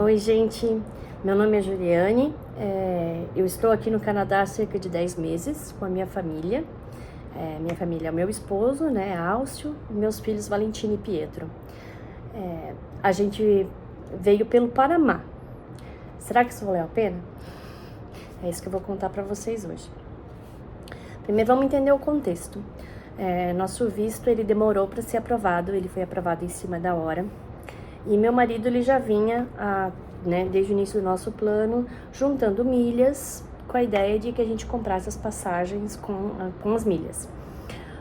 Oi, gente. Meu nome é Juliane. Eu estou aqui no Canadá há cerca de 10 meses com a minha família. Minha família é o meu esposo, né, Álcio, e meus filhos Valentina e Pietro. A gente veio pelo Panamá. Será que isso valeu a pena? É isso que eu vou contar para vocês hoje. Primeiro vamos entender o contexto. Nosso visto ele demorou para ser aprovado, ele foi aprovado em cima da hora. E meu marido ele já vinha, desde o início do nosso plano, juntando milhas com a ideia de que a gente comprasse as passagens com as milhas.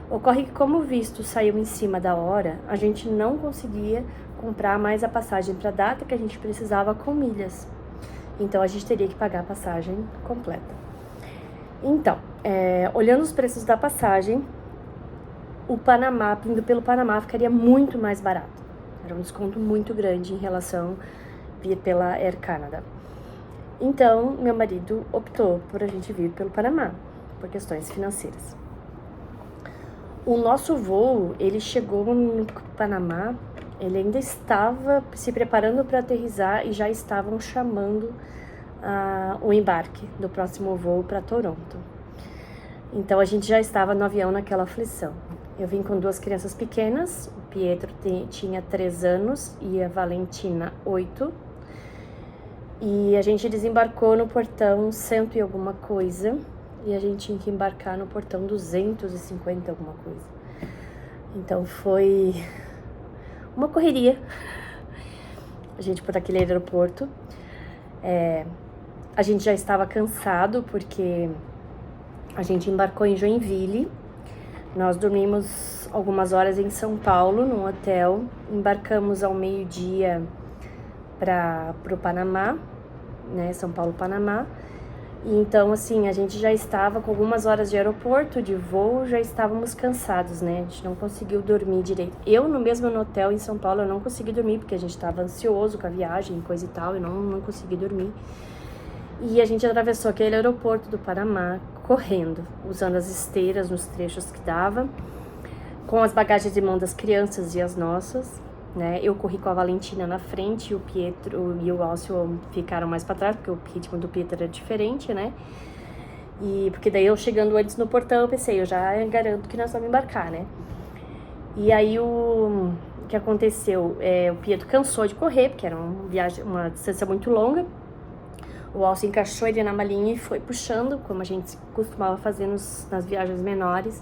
Ocorre que como o visto saiu em cima da hora, a gente não conseguia comprar mais a passagem para a data que a gente precisava com milhas. Então a gente teria que pagar a passagem completa. Então, olhando os preços da passagem, o Panamá, indo pelo Panamá, ficaria muito mais barato. Era um desconto muito grande em relação a vir pela Air Canada. Então, meu marido optou por a gente vir pelo Panamá, por questões financeiras. O nosso voo, ele chegou no Panamá, ele ainda estava se preparando para aterrissar e já estavam chamando o embarque do próximo voo para Toronto. Então, a gente já estava no avião naquela aflição. Eu vim com duas crianças pequenas, o Pietro tinha 3 anos e a Valentina 8. E a gente desembarcou no portão 100 e alguma coisa, e a gente tinha que embarcar no portão 250 alguma coisa. Então foi uma correria, a gente por aquele aeroporto. A gente já estava cansado porque a gente embarcou em Joinville. Nós dormimos algumas horas em São Paulo, num hotel. Embarcamos ao meio-dia para o Panamá, né? São Paulo, Panamá. E então, assim, a gente já estava com algumas horas de aeroporto, de voo, já estávamos cansados, né? A gente não conseguiu dormir direito. Eu, no hotel em São Paulo, eu não consegui dormir, porque a gente estava ansioso com a viagem, coisa e tal, e não consegui dormir. E a gente atravessou aquele aeroporto do Panamá correndo, usando as esteiras nos trechos que dava, com as bagagens de mão das crianças e as nossas, né? Eu corri com a Valentina na frente, e o Pietro e o Álcio ficaram mais para trás, porque o ritmo do Pietro era diferente, né? E porque daí eu chegando antes no portão, eu pensei, eu já garanto que nós vamos embarcar, né? E aí o que aconteceu? O Pietro cansou de correr, porque era uma distância muito longa. O Álcio encaixou ele na malinha e foi puxando, como a gente costumava fazer nas viagens menores.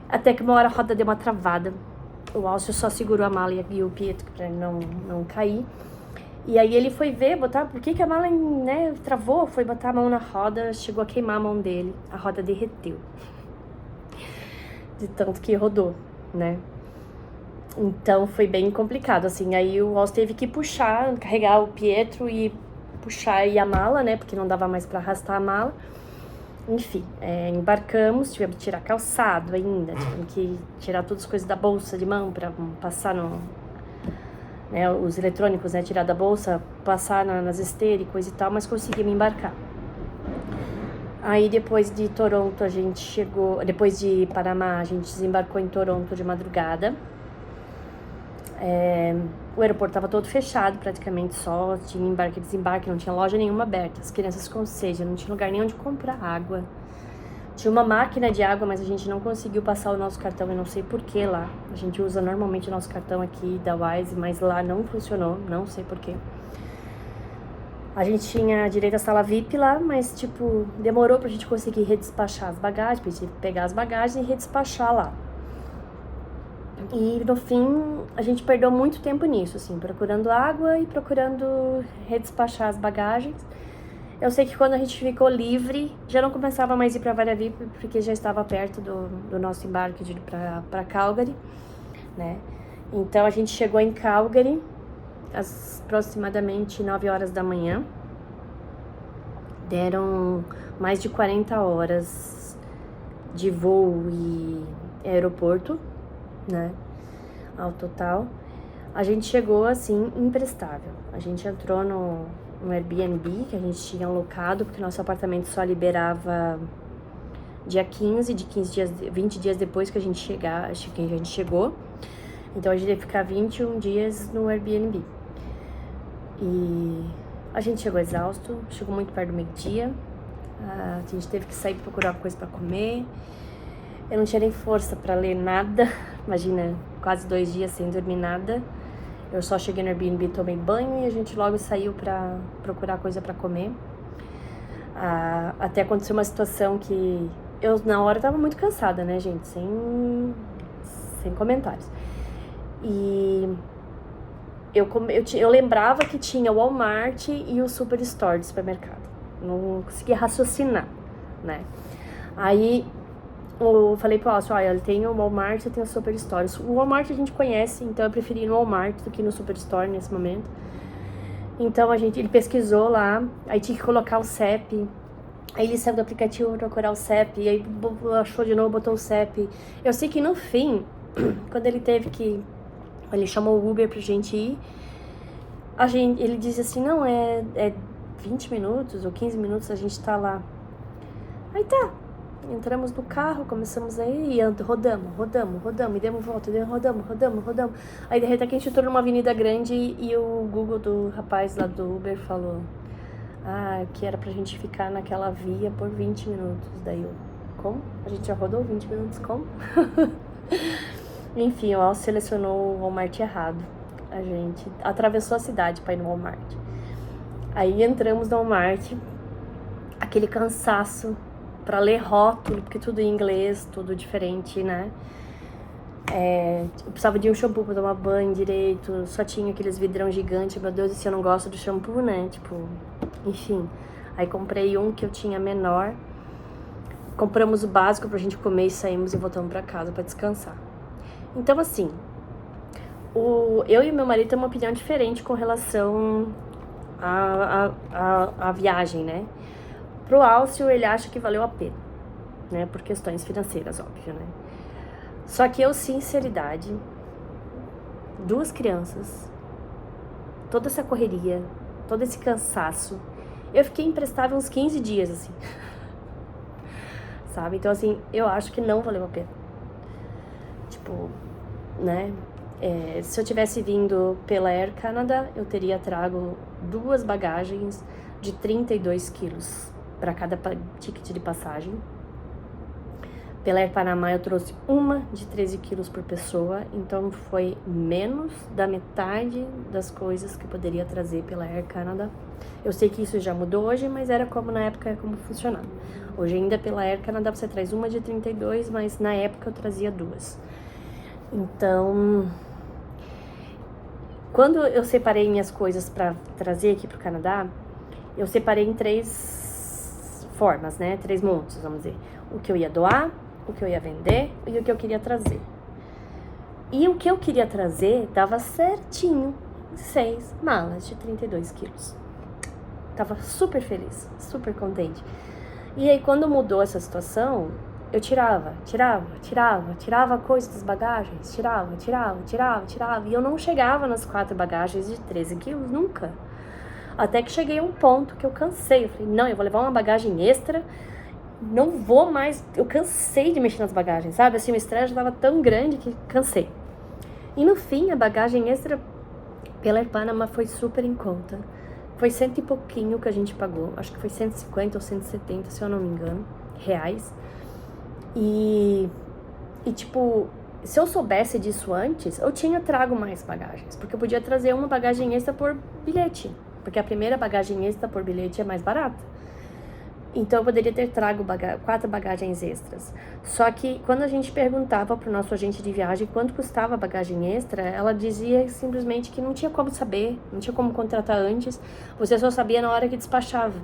Até que uma hora a roda deu uma travada. O Álcio só segurou a mala e o Pietro para ele não cair. E aí ele foi ver, por que a mala, né, travou, foi botar a mão na roda, chegou a queimar a mão dele. A roda derreteu. De tanto que rodou, né? Então foi bem complicado, assim. Aí o Álcio teve que puxar, carregar o Pietro e puxar aí a mala, né, porque não dava mais para arrastar a mala. Enfim, embarcamos, tivemos que tirar calçado ainda, tivemos que tirar todas as coisas da bolsa de mão para passar os eletrônicos, né, tirar da bolsa, passar nas esteiras e coisa e tal, mas conseguimos embarcar. Aí depois de Toronto a gente chegou, depois de Panamá a gente desembarcou em Toronto de madrugada. O aeroporto estava todo fechado, praticamente só tinha embarque e desembarque, não tinha loja nenhuma aberta, as crianças com sede, não tinha lugar nem onde comprar água. Tinha uma máquina de água, mas a gente não conseguiu passar o nosso cartão, eu não sei porquê lá. A gente usa normalmente o nosso cartão aqui da Wise, mas lá não funcionou, não sei porquê. A gente tinha direito à sala VIP lá, mas demorou pra gente conseguir redespachar as bagagens, pra gente pegar as bagagens e redespachar lá. E no fim, a gente perdeu muito tempo nisso, assim, procurando água e procurando redespachar as bagagens. Eu sei que quando a gente ficou livre, já não começava mais a ir pra Vara VIP, porque já estava perto do nosso embarque de ir pra Calgary, né? Então a gente chegou em Calgary, às aproximadamente 9 horas da manhã. Deram mais de 40 horas de voo e aeroporto, né, ao total. A gente chegou assim imprestável. A gente entrou no Airbnb que a gente tinha alocado, porque nosso apartamento só liberava dia 15, de 15 dias, 20 dias depois que a gente chegou. Então a gente ia ficar 21 dias no Airbnb. E a gente chegou exausto, chegou muito perto do meio-dia. A gente teve que sair procurar coisa pra comer. Eu não tinha nem força pra ler nada. Imagina, quase 2 dias sem dormir nada. Eu só cheguei no Airbnb, tomei banho e a gente logo saiu pra procurar coisa pra comer. Até aconteceu uma situação que eu, na hora, tava muito cansada, né, gente? Sem comentários. E eu lembrava que tinha o Walmart e o Superstore do supermercado. Não conseguia raciocinar, né? Aí eu falei pro Alcio, olha, tem o Walmart e tem o Superstore. O Walmart a gente conhece, então eu preferi ir no Walmart do que no Superstore nesse momento. Então ele pesquisou lá, aí tinha que colocar o CEP. Aí ele saiu do aplicativo pra procurar o CEP, e aí achou de novo, botou o CEP. Eu sei que no fim, quando ele chamou o Uber pra gente ir, ele disse assim, não, é 20 minutos ou 15 minutos a gente tá lá. Aí tá, entramos no carro, começamos a ir e rodamos, e demos volta, rodamos. Aí de repente a gente entrou numa avenida grande e o Google do rapaz lá do Uber falou, que era pra gente ficar naquela via por 20 minutos. Daí eu, como? A gente já rodou 20 minutos, como? Enfim, o Alcio selecionou o Walmart errado. A gente atravessou a cidade pra ir no Walmart. Aí entramos no Walmart, aquele cansaço pra ler rótulo, porque tudo em inglês, tudo diferente, né? Eu precisava de um shampoo pra tomar banho direito, só tinha aqueles vidrão gigante, meu Deus, e se eu não gosto do shampoo, né? Tipo, enfim. Aí comprei um que eu tinha menor, compramos o básico pra gente comer e saímos e voltamos pra casa pra descansar. Então, assim, eu e meu marido temos uma opinião diferente com relação à viagem, né? Pro Alcio, ele acha que valeu a pena, né? Por questões financeiras, óbvio, né? Só que eu, sinceridade, 2 crianças, toda essa correria, todo esse cansaço, eu fiquei imprestável uns 15 dias, assim. Sabe? Então, assim, eu acho que não valeu a pena. Tipo, né? Se eu tivesse vindo pela Air Canada, eu teria trago 2 bagagens de 32 quilos para cada ticket de passagem. Pela Air Panamá eu trouxe uma de 13 quilos por pessoa, então foi menos da metade das coisas que eu poderia trazer pela Air Canada. Eu sei que isso já mudou hoje, mas era como na época, como funcionava. Hoje ainda pela Air Canada você traz uma de 32, mas na época eu trazia 2. Então, quando eu separei minhas coisas para trazer aqui pro Canadá, eu separei em 3 formas, né? 3 montes, vamos dizer. O que eu ia doar, o que eu ia vender e o que eu queria trazer. E o que eu queria trazer dava certinho 6 malas de 32 quilos. Tava super feliz, super contente. E aí, quando mudou essa situação, eu tirava coisa das bagagens, tirava. E eu não chegava nas 4 bagagens de 13 quilos, nunca. Até que cheguei a um ponto que eu cansei. Eu falei, não, eu vou levar uma bagagem extra, não vou mais. Eu cansei de mexer nas bagagens, sabe? Assim, o estresse já tava tão grande que cansei. E no fim, a bagagem extra pela Air Panama foi super em conta. Foi 100 e pouquinho que a gente pagou. Acho que foi 150 ou 170, se eu não me engano, reais. E tipo, se eu soubesse disso antes, eu tinha trago mais bagagens. Porque eu podia trazer uma bagagem extra por bilhete. Porque a primeira bagagem extra por bilhete é mais barata. Então eu poderia ter trago 4 bagagens extras. Só que quando a gente perguntava pro nosso agente de viagem quanto custava a bagagem extra, ela dizia simplesmente que não tinha como saber, não tinha como contratar antes, você só sabia na hora que despachava.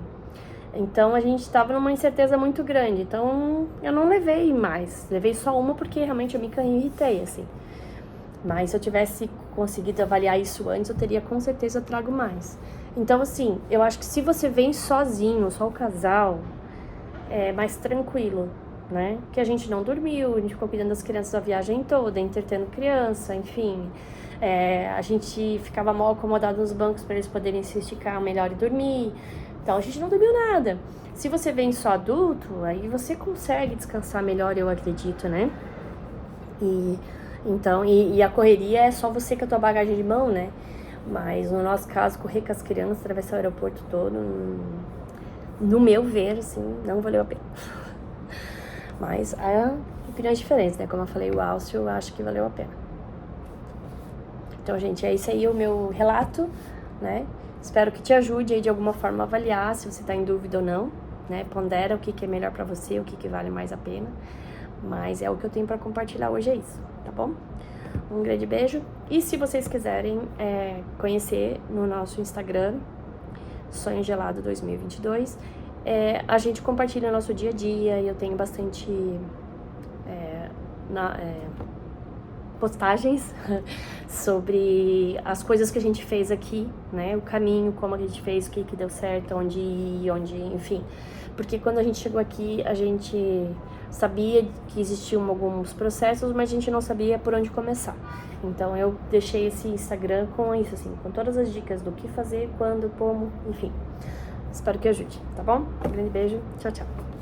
Então a gente estava numa incerteza muito grande. Então eu não levei mais, levei só uma porque realmente eu me irritei, assim. Mas se eu tivesse conseguido avaliar isso antes, eu teria com certeza trago mais. Então, assim, eu acho que se você vem sozinho, só o casal, é mais tranquilo, né? Que a gente não dormiu, a gente ficou cuidando das crianças a viagem toda, entretendo criança, enfim. A gente ficava mal acomodado nos bancos para eles poderem se esticar melhor e dormir. Então, a gente não dormiu nada. Se você vem só adulto, aí você consegue descansar melhor, eu acredito, né? Então, a correria é só você com a tua bagagem de mão, né? Mas no nosso caso, correr com as crianças, atravessar o aeroporto todo, no meu ver, assim, não valeu a pena. Mas há opiniões diferentes, né? Como eu falei, o Áustrio eu acho que valeu a pena. Então, gente, é isso aí o meu relato, né? Espero que te ajude aí de alguma forma a avaliar se você tá em dúvida ou não, né? Pondera o que é melhor pra você, o que vale mais a pena. Mas é o que eu tenho pra compartilhar hoje, é isso, tá bom? Um grande beijo. E se vocês quiserem conhecer no nosso Instagram, Sonho Gelado 2022, a gente compartilha nosso dia a dia e eu tenho bastante postagens sobre as coisas que a gente fez aqui, né? O caminho, como a gente fez, o que deu certo, onde ir, enfim. Porque quando a gente chegou aqui, a gente sabia que existiam alguns processos, mas a gente não sabia por onde começar. Então eu deixei esse Instagram com isso, assim, com todas as dicas do que fazer, quando, como, enfim. Espero que ajude, tá bom? Um grande beijo, tchau, tchau.